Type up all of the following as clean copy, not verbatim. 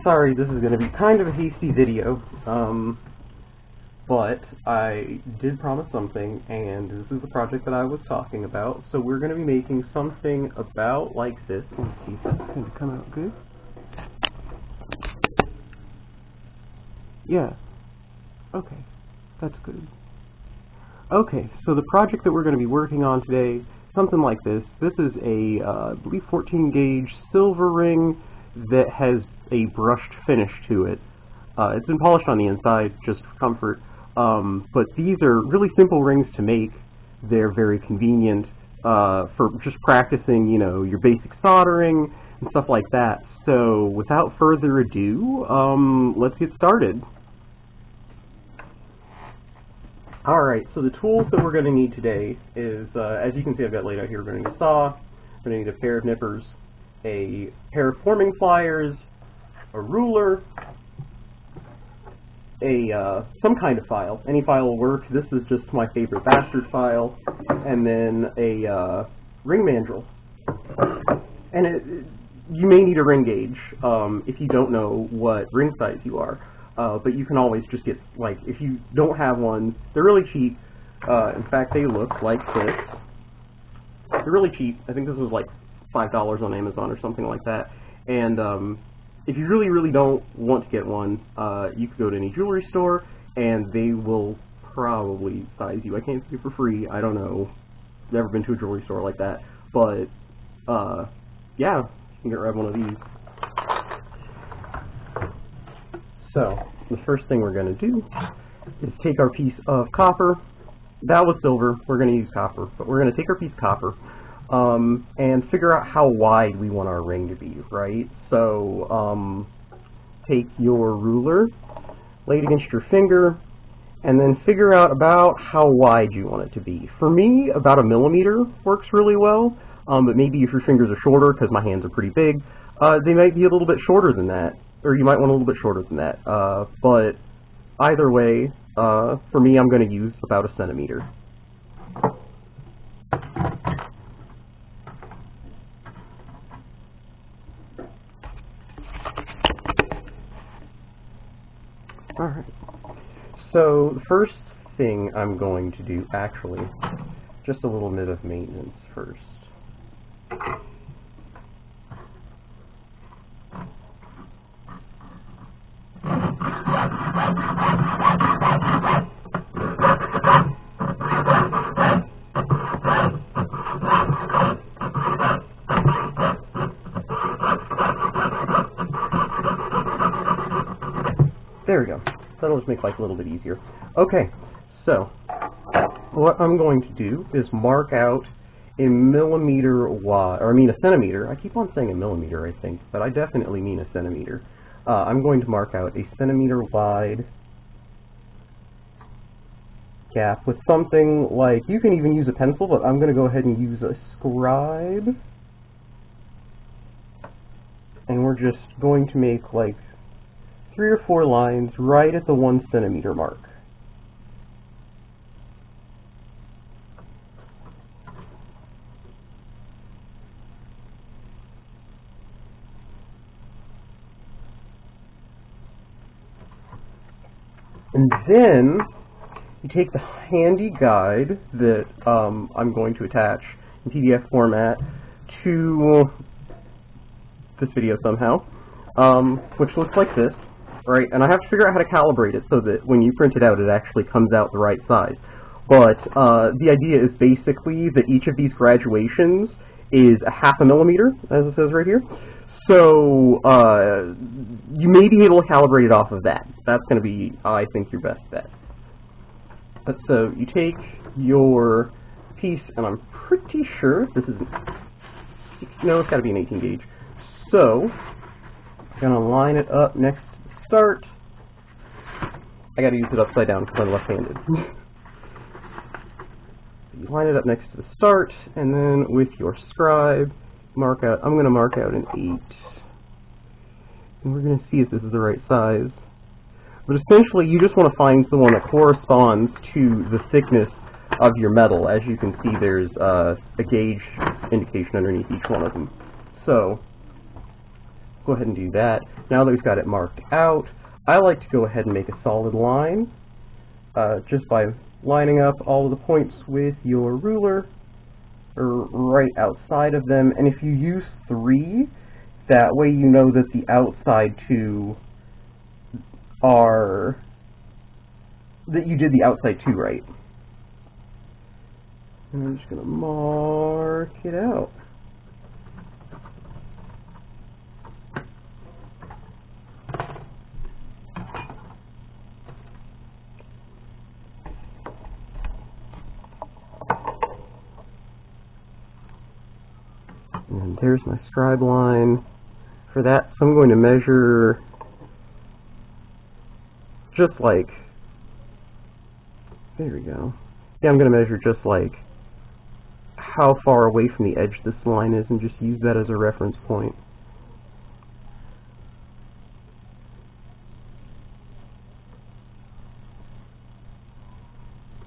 sorry, this is going to be kind of a hasty video, but I did promise something, and this is the project that I was talking about. So we're going to be making something about like this. Let's see if that's going to come out good. Yeah. Okay, that's good. Okay, so the project that we're going to be working on today, something like this. This is a, I believe, 14 gauge silver ring that has a brushed finish to it. It's been polished on the inside just for comfort, but these are really simple rings to make. They're very convenient for just practicing, you know, your basic soldering and stuff like that. So without further ado, let's get started. Alright, so the tools that we're going to need today is, as you can see I've got laid out here, we're going to need a saw, we're going to need a pair of nippers, a pair of forming pliers, a ruler, some kind of file. Any file will work. This is just my favorite bastard file, and then a ring mandrel. And you may need a ring gauge if you don't know what ring size you are. But you can always just get, like, if you don't have one, they're really cheap. In fact, they look like this. They're really cheap. I think this was like $5 on Amazon or something like that. And if you really, really don't want to get one, you could go to any jewelry store, and they will probably size you. I can't say for free. I don't know. Never been to a jewelry store like that. But, yeah, you can grab one of these. So, the first thing we're going to do is take our piece of copper. That was silver. We're going to use copper. But we're going to take our piece of copper and figure out how wide we want our ring to be, right? So, take your ruler, lay it against your finger, and then figure out about how wide you want it to be. For me, about 1 millimeter works really well, but maybe if your fingers are shorter, because my hands are pretty big, they might be a little bit shorter than that. Or you might want a little bit shorter than that. But either way, for me, I'm going to use about 1 centimeter. Alright. So the first thing I'm going to do, actually, just a little bit of maintenance first. There we go. That'll just make life a little bit easier. Okay, so what I'm going to do is mark out a millimeter wide, or I mean a centimeter. I keep on saying a millimeter, I think, but I definitely mean a centimeter. I'm going to mark out a centimeter wide gap with something like, you can even use a pencil, but I'm going to go ahead and use a scribe. And we're just going to make like 3 or 4 lines right at the 1 centimeter mark. And then you take the handy guide that I'm going to attach in PDF format to this video somehow, which looks like this. Right, and I have to figure out how to calibrate it so that when you print it out, it actually comes out the right size. But the idea is basically that each of these graduations is a 0.5 millimeter, as it says right here. So you may be able to calibrate it off of that. That's going to be, I think, your best bet. But so you take your piece, and I'm pretty sure this is, no, it's got to be an 18 gauge. So I'm going to line it up next to start. I gotta use it upside down because I'm left-handed. You line it up next to the start, and then with your scribe, mark out, I'm going to mark out an 8. And we're going to see if this is the right size. But essentially, you just want to find the one that corresponds to the thickness of your metal. As you can see, there's a gauge indication underneath each one of them. So go ahead and do that. Now that we've got it marked out, I like to go ahead and make a solid line just by lining up all of the points with your ruler or right outside of them. And if you use 3, that way you know that the outside 2 are, that you did the outside 2 right. And I'm just going to mark it out. And there's my scribe line for that. So I'm going to measure just like, there we go. Yeah, I'm going to measure just like how far away from the edge this line is and just use that as a reference point.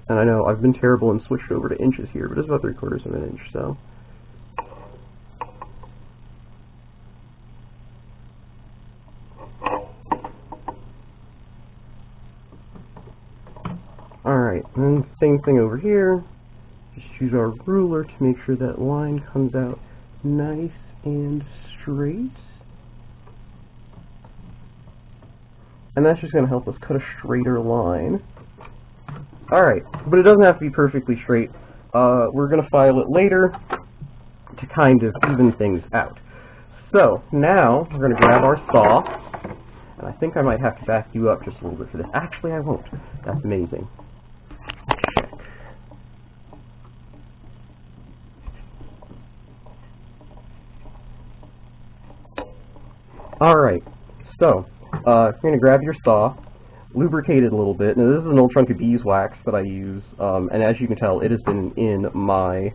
And I know I've been terrible and switched over to inches here, but it's about 3/4 of an inch, so. Alright, and same thing over here. Just use our ruler to make sure that line comes out nice and straight. And that's just going to help us cut a straighter line. Alright, but it doesn't have to be perfectly straight. We're going to file it later to kind of even things out. So, now we're going to grab our saw. And I think I might have to back you up just a little bit for this. Actually, I won't. That's amazing. Alright, so, you're going to grab your saw, lubricate it a little bit. Now this is an old chunk of beeswax that I use, and as you can tell, it has been in my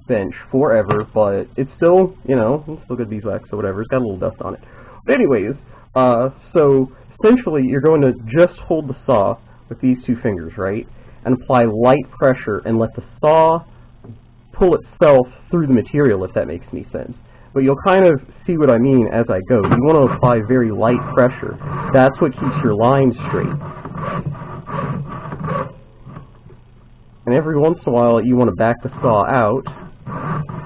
bench forever, but it's still, you know, it's still good beeswax or whatever. It's got a little dust on it. But anyways, so essentially you're going to just hold the saw with these 2 fingers, right? And apply light pressure and let the saw pull itself through the material, if that makes any sense. But you'll kind of see what I mean as I go. You want to apply very light pressure. That's what keeps your line straight. And every once in a while, you want to back the saw out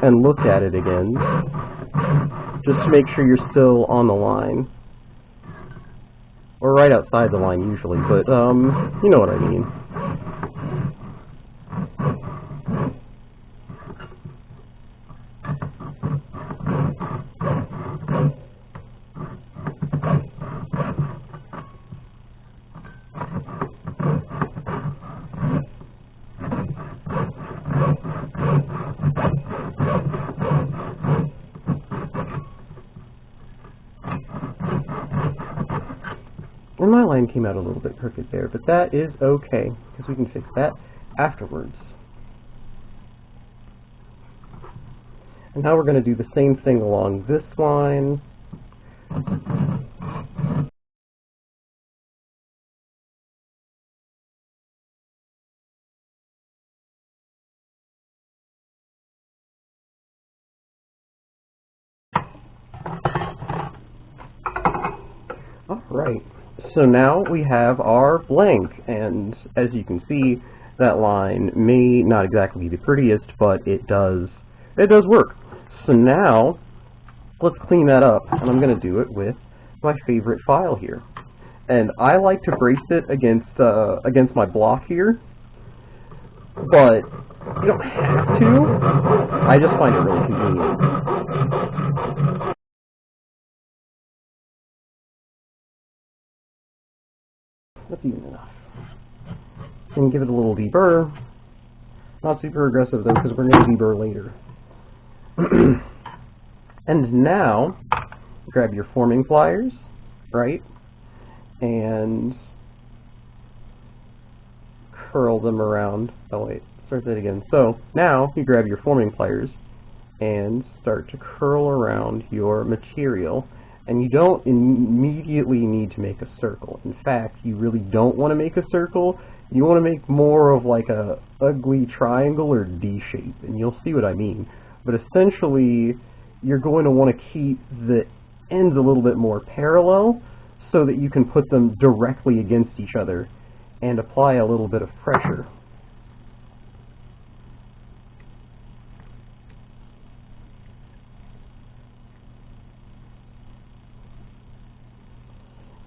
and look at it again, just to make sure you're still on the line. Or right outside the line, usually, but, you know what I mean. And my line came out a little bit crooked there, but that is okay, because we can fix that afterwards. And now we're going to do the same thing along this line. Alright, so now we have our blank, and as you can see, that line may not exactly be the prettiest, but it does work. So now, let's clean that up, and I'm going to do it with my favorite file here. And I like to brace it against my block here, but you don't have to. I just find it really convenient. That's even enough. And give it a little deburr. Not super aggressive though, because we're going to deburr later. And now, grab your forming pliers, right? And curl them around. Oh wait, start that again. So now you grab your forming pliers and start to curl around your material. And you don't immediately need to make a circle. In fact, you really don't want to make a circle. You want to make more of like a ugly triangle or D shape, and you'll see what I mean. But essentially, you're going to want to keep the ends a little bit more parallel so that you can put them directly against each other and apply a little bit of pressure.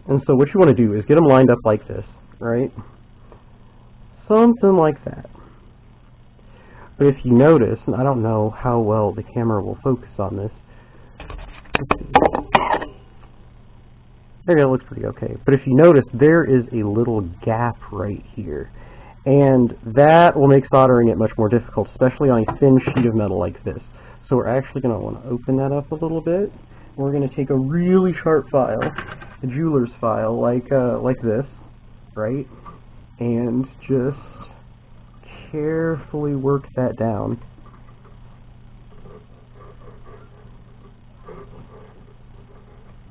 And so what you want to do is get them lined up like this, right? Something like that. But if you notice, and I don't know how well the camera will focus on this, there you go, it looks pretty okay. But if you notice, there is a little gap right here. And that will make soldering it much more difficult, especially on a thin sheet of metal like this. So we're actually going to want to open that up a little bit. We're going to take a really sharp file, a jeweler's file, like this, right? And just carefully work that down.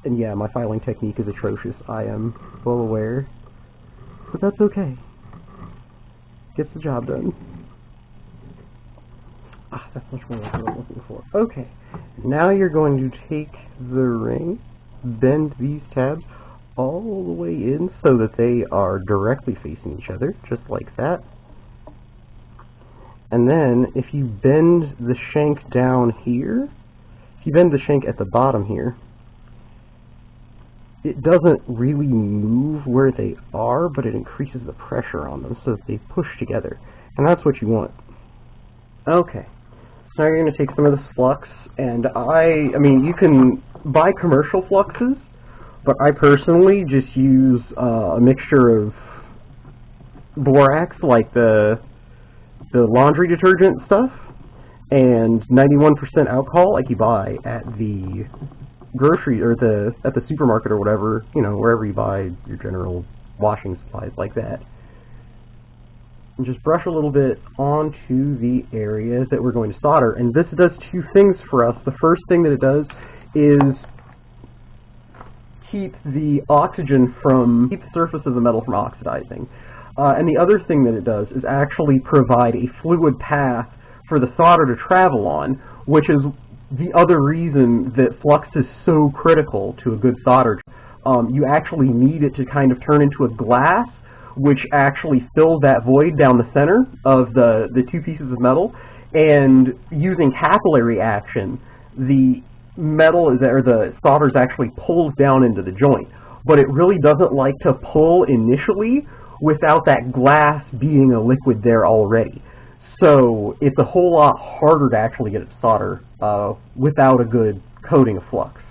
And yeah, my filing technique is atrocious, I am well aware, but that's okay. Gets the job done. Ah, that's much more like what I'm looking for. Okay, now you're going to take the ring, bend these tabs all the way in so that they are directly facing each other, just like that. And then, if you bend the shank down here, if you bend the shank at the bottom here, it doesn't really move where they are, but it increases the pressure on them so that they push together. And that's what you want. Okay, so now you're going to take some of this flux, and I mean, you can buy commercial fluxes, but I personally just use a mixture of borax, like the laundry detergent stuff, and 91% alcohol, like you buy at the grocery or at the supermarket or whatever, you know, wherever you buy your general washing supplies like that. And just brush a little bit onto the areas that we're going to solder. And this does two things for us. The first thing that it does is keep the surface of the metal from oxidizing. And the other thing that it does is actually provide a fluid path for the solder to travel on, which is the other reason that flux is so critical to a good solder. You actually need it to kind of turn into a glass, which actually fills that void down the center of the two pieces of metal. And using capillary action, the metal or the solder is actually pulled down into the joint. But it really doesn't like to pull initially without that glass being a liquid there already. So it's a whole lot harder to actually get it solder without a good coating of flux.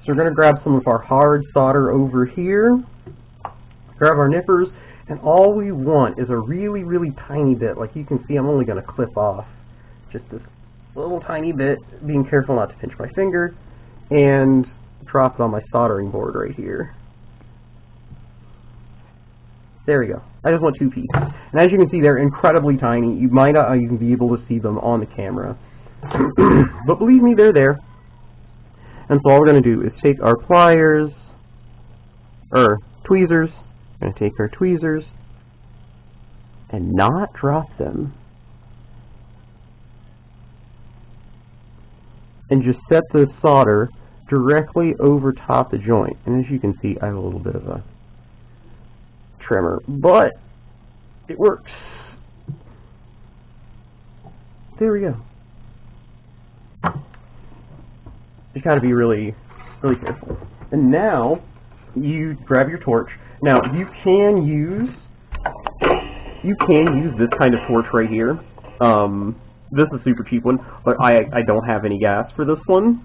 So we're going to grab some of our hard solder over here, grab our nippers, and all we want is a really, really tiny bit. Like you can see, I'm only going to clip off just this little tiny bit, being careful not to pinch my finger, and drop it on my soldering board right here. There we go. I just want 2 pieces. And as you can see, they're incredibly tiny. You might not even be able to see them on the camera. But believe me, they're there. And so all we're going to do is take our pliers, or tweezers, we're going to take our tweezers, and not drop them. And just set the solder directly over top the joint. And as you can see, I have a little bit of a tremor, but it works. There we go. You gotta be really, really careful. And now you grab your torch. Now you can use this kind of torch right here. This is a super cheap one, but I don't have any gas for this one.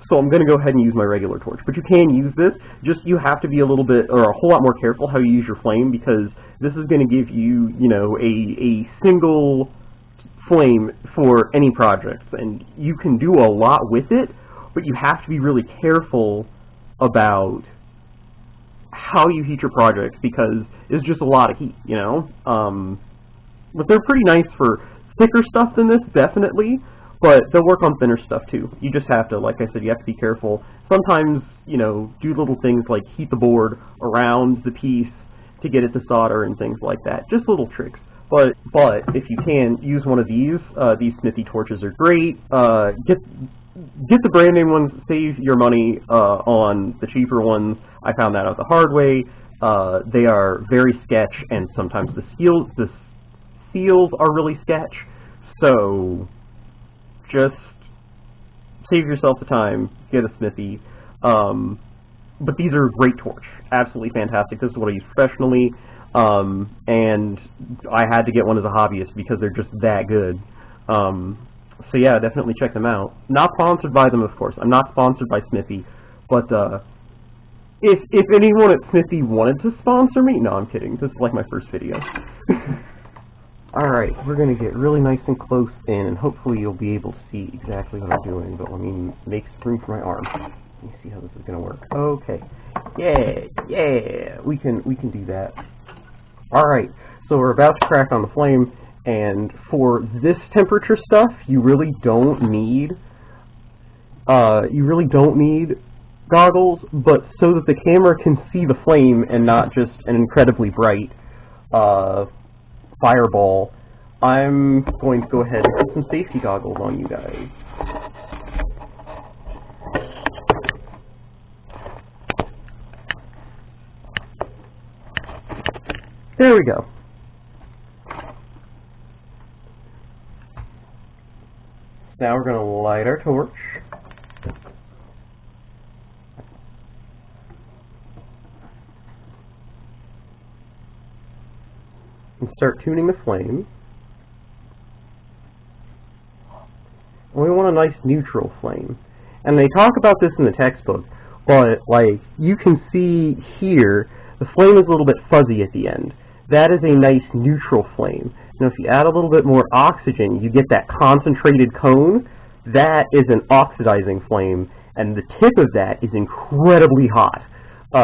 So I'm going to go ahead and use my regular torch. But you can use this, just you have to be a little bit, or a whole lot more careful how you use your flame, because this is going to give you, you know, a single flame for any project. And you can do a lot with it, but you have to be really careful about how you heat your projects, because it's just a lot of heat, you know. But they're pretty nice for thicker stuff than this, definitely. But they'll work on thinner stuff too. You just have to, like I said, you have to be careful. Sometimes, you know, do little things like heat the board around the piece to get it to solder and things like that. Just little tricks. But if you can, use one of these. These Smithy torches are great. get the brand name ones, save your money on the cheaper ones. I found that out the hard way. They are very sketch, and sometimes the seals are really sketch. So just save yourself the time, get a smithy. But these are a great torch, absolutely fantastic. This is what I use professionally, and I had to get one as a hobbyist because they're just that good. So yeah, definitely check them out. Not sponsored by them, of course. I'm not sponsored by Smithy, but if anyone at Smithy wanted to sponsor me, no, I'm kidding. This is like my first video. Alright, we're going to get really nice and close in, and hopefully you'll be able to see exactly what I'm doing, but let me make room for my arm. Let me see how this is going to work. Okay. Yeah, we can do that. Alright, so we're about to crack on the flame, and for this temperature stuff, you really don't need goggles, but so that the camera can see the flame and not just an incredibly bright fireball, I'm going to go ahead and put some safety goggles on you guys. There we go. Now we're going to light our torch. And start tuning the flame. And we want a nice neutral flame. And they talk about this in the textbook, but like you can see here, the flame is a little bit fuzzy at the end. That is a nice neutral flame. Now if you add a little bit more oxygen, you get that concentrated cone. That is an oxidizing flame, and the tip of that is incredibly hot.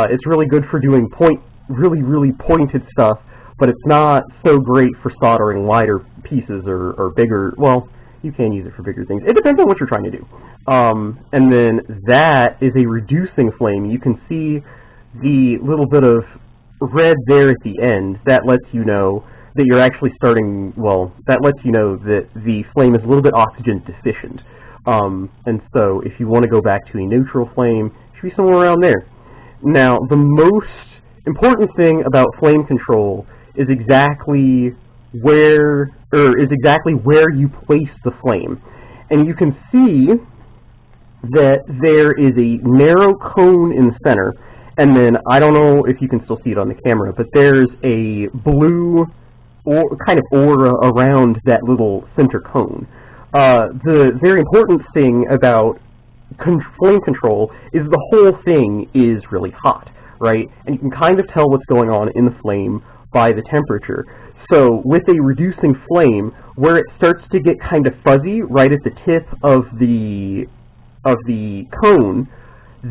It's really good for doing really pointed stuff, but it's not so great for soldering lighter pieces or bigger. Well, you can use it for bigger things. It depends on what you're trying to do. And then that is a reducing flame. You can see the little bit of red there at the end. That lets you know that you're actually starting, well, that lets you know that the flame is a little bit oxygen deficient. And so if you want to go back to a neutral flame, it should be somewhere around there. Now, the most important thing about flame control is exactly where you place the flame. And you can see that there is a narrow cone in the center, and then, I don't know if you can still see it on the camera, but there's a blue kind of aura around that little center cone. The very important thing about flame control is the whole thing is really hot, right? And you can kind of tell what's going on in the flame by the temperature. So with a reducing flame, where it starts to get kind of fuzzy right at the tip of the cone,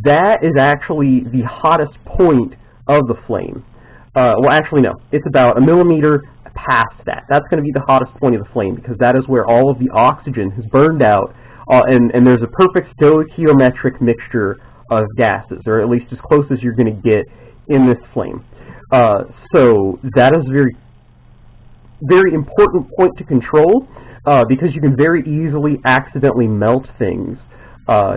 that is actually the hottest point of the flame. Well, actually, no. It's about a millimeter past that. That's going to be the hottest point of the flame, because that is where all of the oxygen has burned out, and there's a perfect stoichiometric mixture of gases, or at least as close as you're going to get in this flame. So that is a very important point to control, because you can very easily accidentally melt things.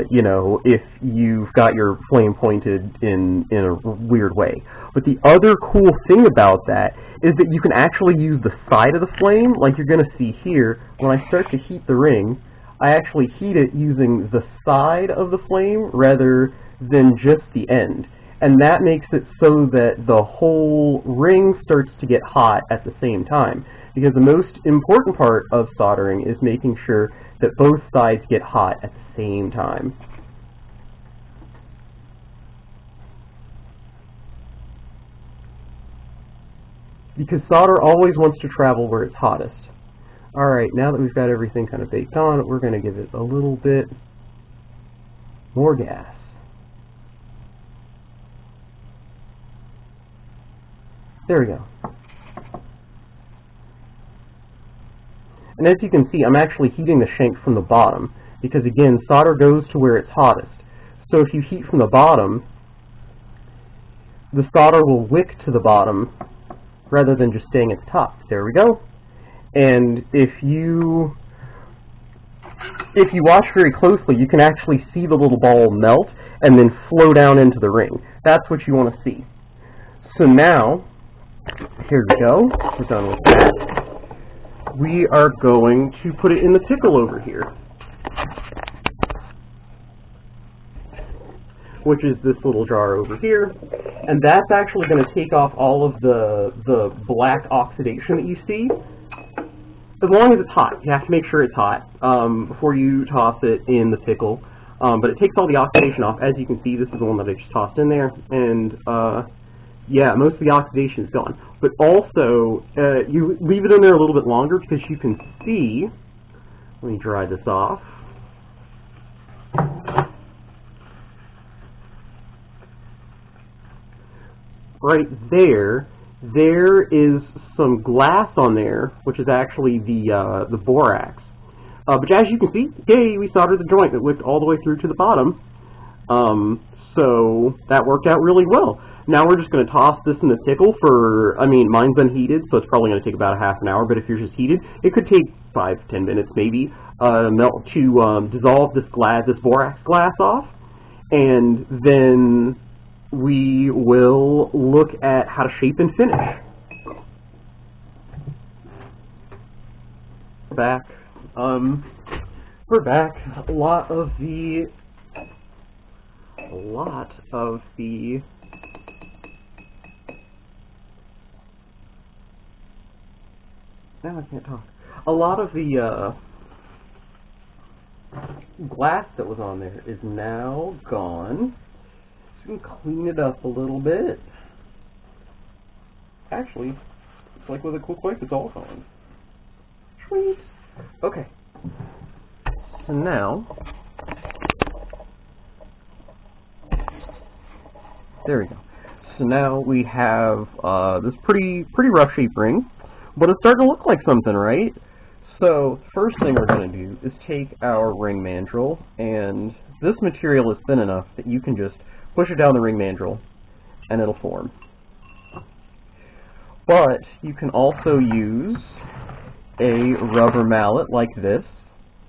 You know, if you've got your flame pointed in a weird way. But the other cool thing about that is that you can actually use the side of the flame, like you're going to see here. When I start to heat the ring, I actually heat it using the side of the flame rather than just the end. And that makes it so that the whole ring starts to get hot at the same time. Because the most important part of soldering is making sure that both sides get hot at the same time. Because solder always wants to travel where it's hottest. Alright, now that we've got everything kind of baked on, we're going to give it a little bit more gas. There we go. And as you can see, I'm actually heating the shank from the bottom, because again, solder goes to where it's hottest. So if you heat from the bottom, the solder will wick to the bottom rather than just staying at the top. There we go. And if you if you watch very closely, you can actually see the little ball melt and then flow down into the ring. That's what you want to see. So now, here we go. We're done with that. We are going to put it in the tickle over here, which is this little jar over here. And that's actually going to take off all of the black oxidation that you see. As long as it's hot. You have to make sure it's hot before you toss it in the pickle. But it takes all the oxidation off. As you can see, this is the one that I just tossed in there. And yeah, most of the oxidation is gone. But also, you leave it in there a little bit longer because you can see, let me dry this off. Right there is some glass on there, which is actually the borax. But as you can see, yay, we soldered the joint that went all the way through to the bottom. So that worked out really well. Now we're just going to toss this in the tickle for, I mean, mine's unheated, so it's probably going to take about a half an hour, but if yours is heated, it could take 5-10 minutes maybe to dissolve this borax glass off, and then we will look at how to shape and finish. We're back. We're back. A lot of the now I can't talk. A lot of the glass that was on there is now gone. So we can clean it up a little bit. Actually, it's like with a quick wipe, it's all gone. Sweet. Okay. So now, there we go. So now we have this pretty rough shape ring, but it's starting to look like something, right? So first thing we're going to do is take our ring mandrel, and this material is thin enough that you can just push it down the ring mandrel and it'll form. But you can also use a rubber mallet like this.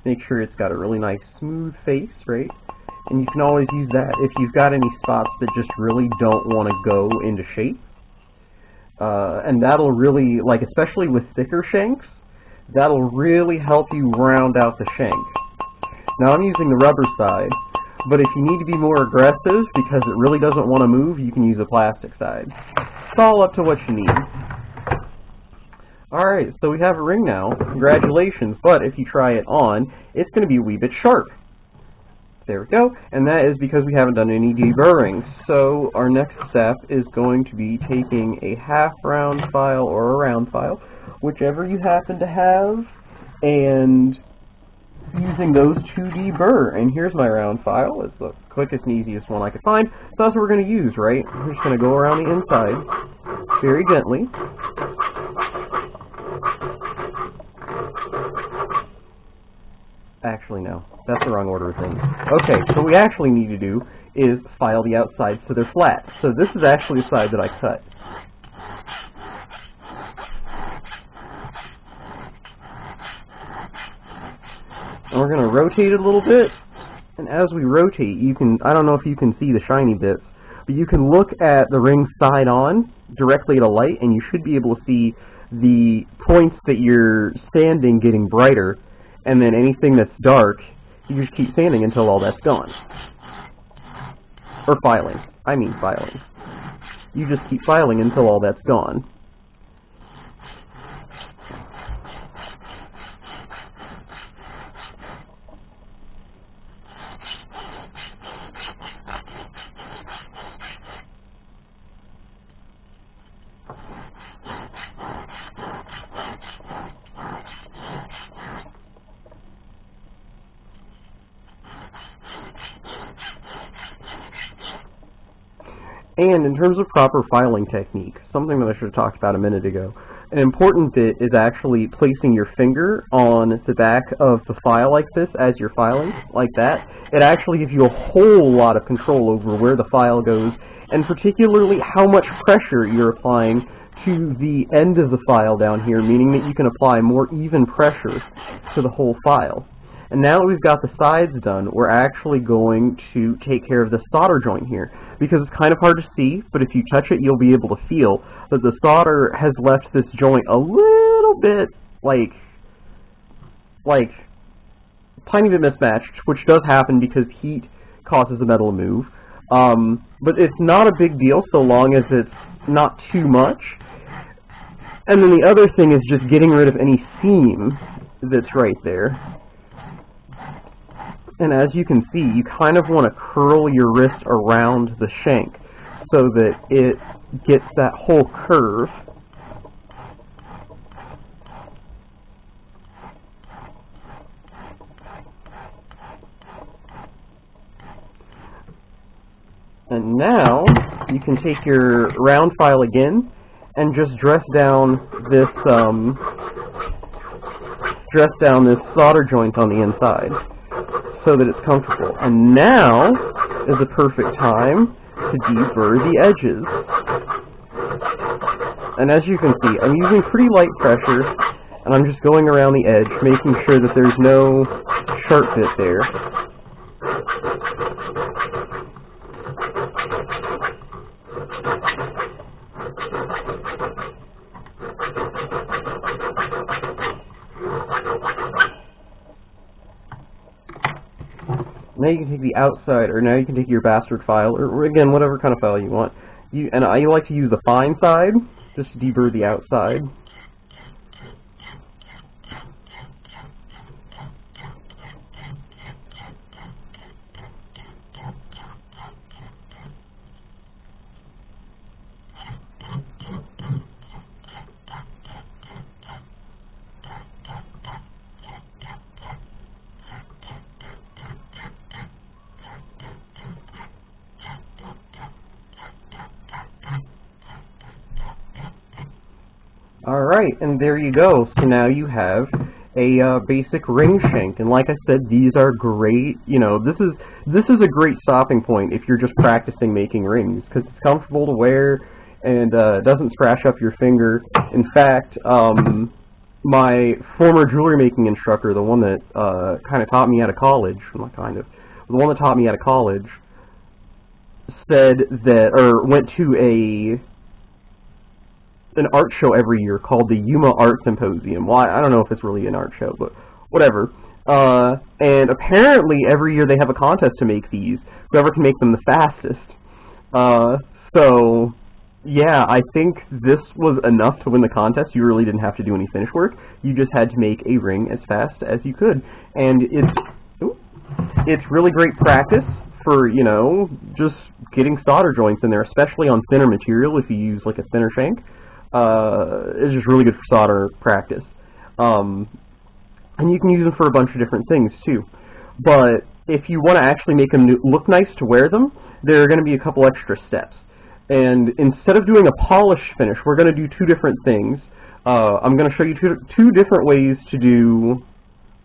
Make sure it's got a really nice smooth face, right? And you can always use that if you've got any spots that just really don't want to go into shape. And that'll really, like especially with thicker shanks, that'll really help you round out the shank. Now I'm using the rubber side, but if you need to be more aggressive because it really doesn't want to move, you can use a plastic side. It's all up to what you need. Alright, so we have a ring now. Congratulations, but if you try it on, it's going to be a wee bit sharp. There we go, and that is because we haven't done any deburring. So our next step is going to be taking a half round file or a round file, whichever you happen to have, and using those to deburr. And here's my round file. It's the quickest and easiest one I could find. So that's what we're going to use, right? We're just going to go around the inside very gently. Actually, no. That's the wrong order of things. Okay, so what we actually need to do is file the outside so they're flat. So this is actually the side that I cut. And we're going to rotate it a little bit. And as we rotate, you can, I don't know if you can see the shiny bits, but you can look at the ring side on directly at a light, and you should be able to see the points that you're sanding getting brighter. And then anything that's dark, you just keep sanding until all that's gone. Or filing. I mean filing. You just keep filing until all that's gone. And in terms of proper filing technique, something that I should have talked about a minute ago, an important bit is actually placing your finger on the back of the file like this as you're filing, like that. It actually gives you a whole lot of control over where the file goes, and particularly how much pressure you're applying to the end of the file down here, meaning that you can apply more even pressure to the whole file. And now that we've got the sides done, we're actually going to take care of the solder joint here. Because it's kind of hard to see, but if you touch it, you'll be able to feel that the solder has left this joint a little bit, like tiny bit mismatched, which does happen because heat causes the metal to move. But it's not a big deal so long as it's not too much. And then the other thing is just getting rid of any seam that's right there. And as you can see, you kind of want to curl your wrist around the shank so that it gets that whole curve. And now you can take your round file again and just dress down this solder joint on the inside so that it's comfortable. And now is the perfect time to deburr the edges. And as you can see, I'm using pretty light pressure, and I'm just going around the edge, making sure that there's no sharp bit there. Now you can take the outside, or now you can take your bastard file, or again, whatever kind of file you want. And I like to use the fine side, just to deburr the outside. Alright, and there you go. So now you have a basic ring shank, and like I said, these are great. You know, this is a great stopping point if you're just practicing making rings, because it's comfortable to wear and doesn't scratch up your finger. In fact, my former jewelry making instructor, the one that kind of taught me out of college, not kind of, the one that taught me out of college, said that, or went to an art show every year called the Yuma Art Symposium. Well, I don't know if it's really an art show, but whatever. And apparently every year they have a contest to make these. Whoever can make them the fastest. So, yeah, I think this was enough to win the contest. You really didn't have to do any finish work. You just had to make a ring as fast as you could. And it's really great practice for, you know, just getting solder joints in there, especially on thinner material if you use like a thinner shank. It's just really good for solder practice. And you can use them for a bunch of different things too. But if you want to actually make them look nice to wear them, there are going to be a couple extra steps. And instead of doing a polish finish, we're going to do two different things. I'm going to show you two different ways to do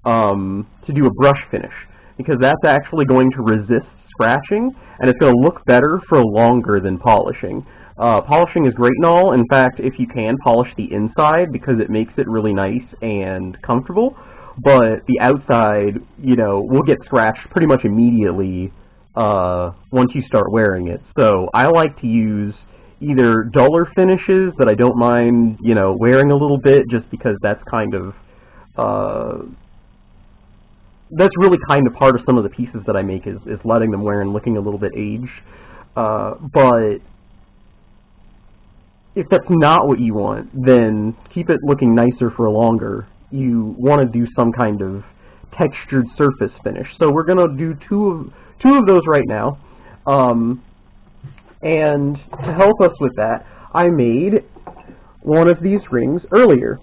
a brush finish, because that's actually going to resist scratching, and it's going to look better for longer than polishing. Polishing is great and all. In fact, if you can, polish the inside because it makes it really nice and comfortable. But the outside, you know, will get scratched pretty much immediately once you start wearing it. So I like to use either duller finishes that I don't mind, you know, wearing a little bit, just because that's kind of that's really kind of part of some of the pieces that I make is letting them wear and looking a little bit aged. But if that's not what you want, then keep it looking nicer for longer. You want to do some kind of textured surface finish. So we're going to do two of those right now. And to help us with that, I made one of these rings earlier.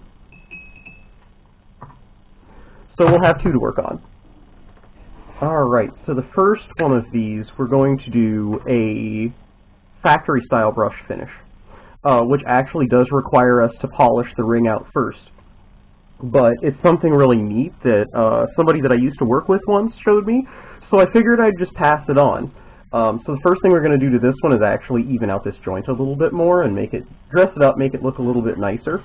So we'll have two to work on. Alright, so the first one of these, we're going to do a factory style brush finish. Which actually does require us to polish the ring out first. But it's something really neat that somebody that I used to work with once showed me, so I figured I'd just pass it on. So the first thing we're going to do to this one is actually even out this joint a little bit more and make it, dress it up, make it look a little bit nicer.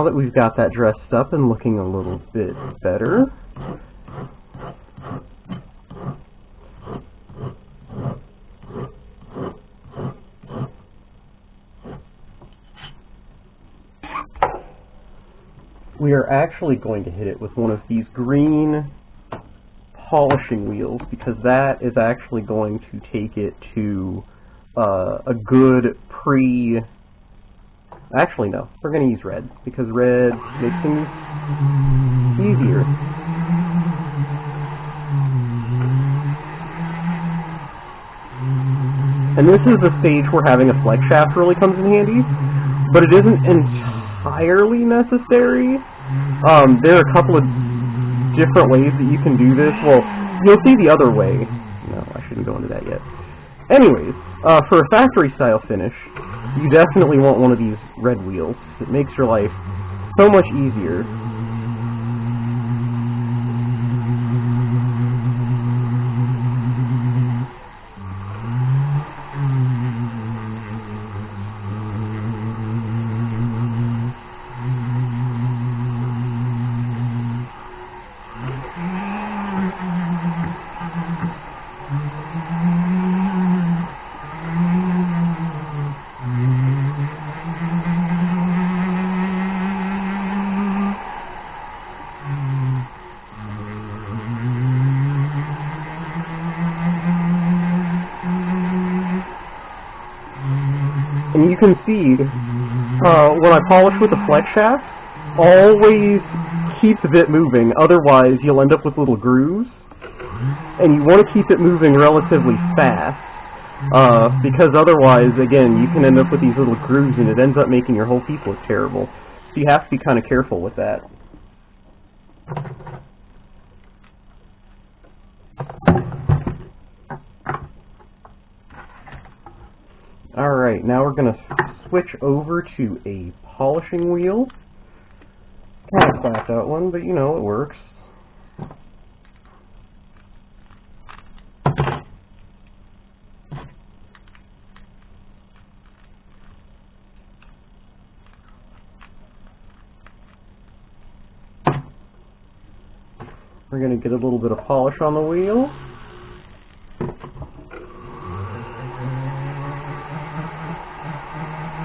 that we've got that dressed up and looking a little bit better, we are actually going to hit it with one of these green polishing wheels, because that is actually going to take it to a good actually no, we're going to use red, because red makes things easier. And this is the stage where having a flex shaft really comes in handy, but it isn't entirely necessary. There are a couple of different ways that you can do this. Well, you'll see the other way. No, I shouldn't go into that yet. Anyways, for a factory style finish, you definitely want one of these red wheels. It makes your life so much easier. And you can see, when I polish with the flex shaft, always keep the bit moving, otherwise you'll end up with little grooves, and you want to keep it moving relatively fast, because otherwise, again, you can end up with these little grooves and it ends up making your whole piece look terrible. So you have to be kind of careful with that. Alright, now we're going to switch over to a polishing wheel. Kind of clapped out one, but you know, it works. We're going to get a little bit of polish on the wheel.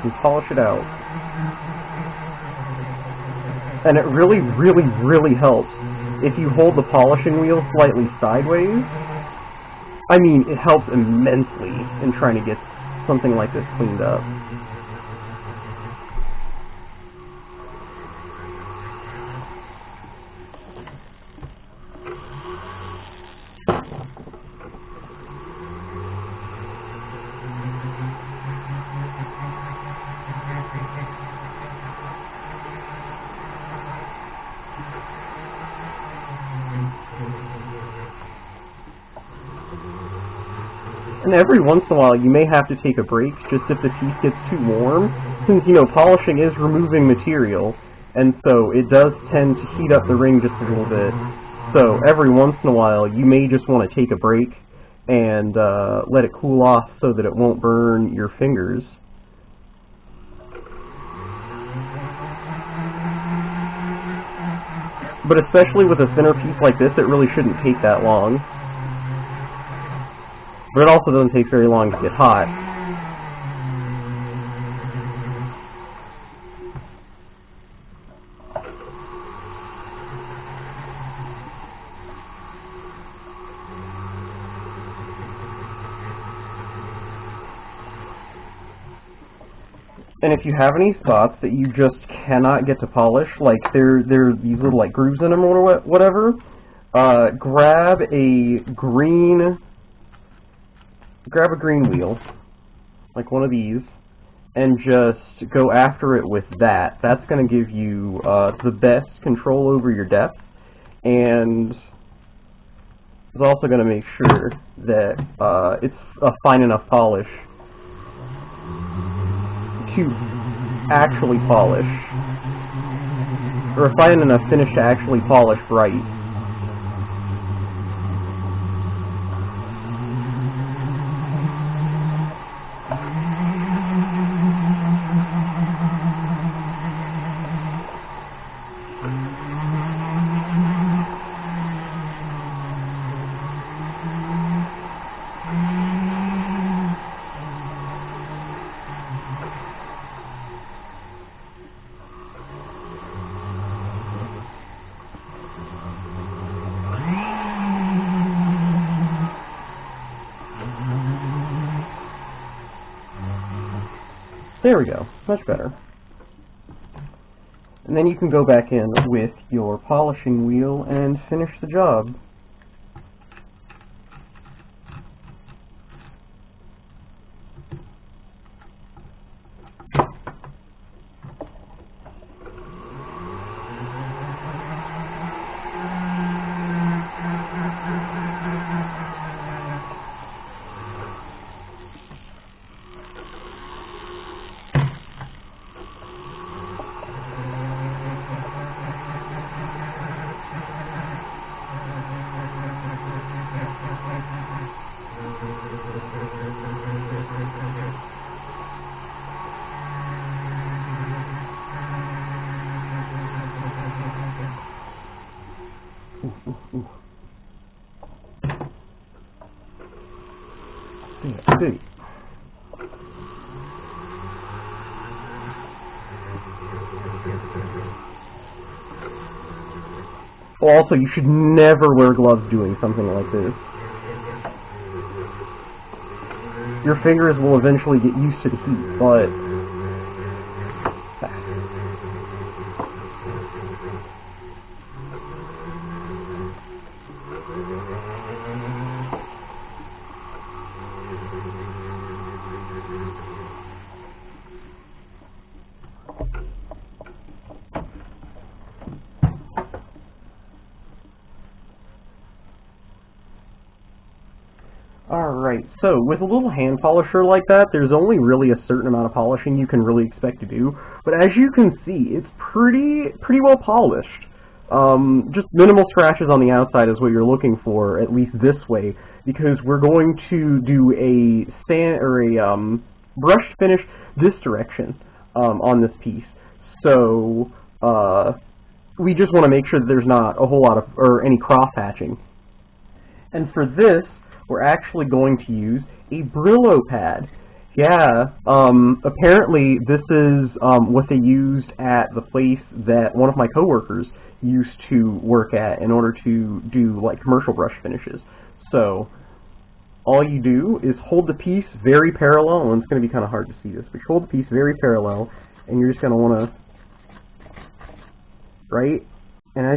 And polish it out. And it really, really, really helps if you hold the polishing wheel slightly sideways. I mean, it helps immensely in trying to get something like this cleaned up. And every once in a while you may have to take a break just if the piece gets too warm, since, you know, polishing is removing material, and so it does tend to heat up the ring just a little bit. So every once in a while you may just want to take a break and let it cool off so that it won't burn your fingers. But especially with a thinner piece like this, it really shouldn't take that long. But it also doesn't take very long to get hot. And if you have any spots that you just cannot get to polish, like there are these little like grooves in them or whatever, grab a green wheel, like one of these, and just go after it with that. That's going to give you the best control over your depth, and it's also going to make sure that it's a fine enough polish to actually polish, or a fine enough finish to actually polish right. There we go. Much better. And then you can go back in with your polishing wheel and finish the job. Good. Also, you should never wear gloves doing something like this. Your fingers will eventually get used to the heat, but Alright, so with a little hand polisher like that, there's only really a certain amount of polishing you can really expect to do, but as you can see, it's pretty well polished. Just minimal scratches on the outside is what you're looking for, at least this way, because we're going to do a brushed finish this direction on this piece. So we just want to make sure that there's not a whole lot of any cross hatching. And for this, we're actually going to use a Brillo pad. Yeah, apparently this is what they used at the place that one of my coworkers used to work at in order to do like commercial brush finishes. So all you do is hold the piece very parallel, and it's going to be kind of hard to see this, but you hold the piece very parallel, and you're just going to want to, right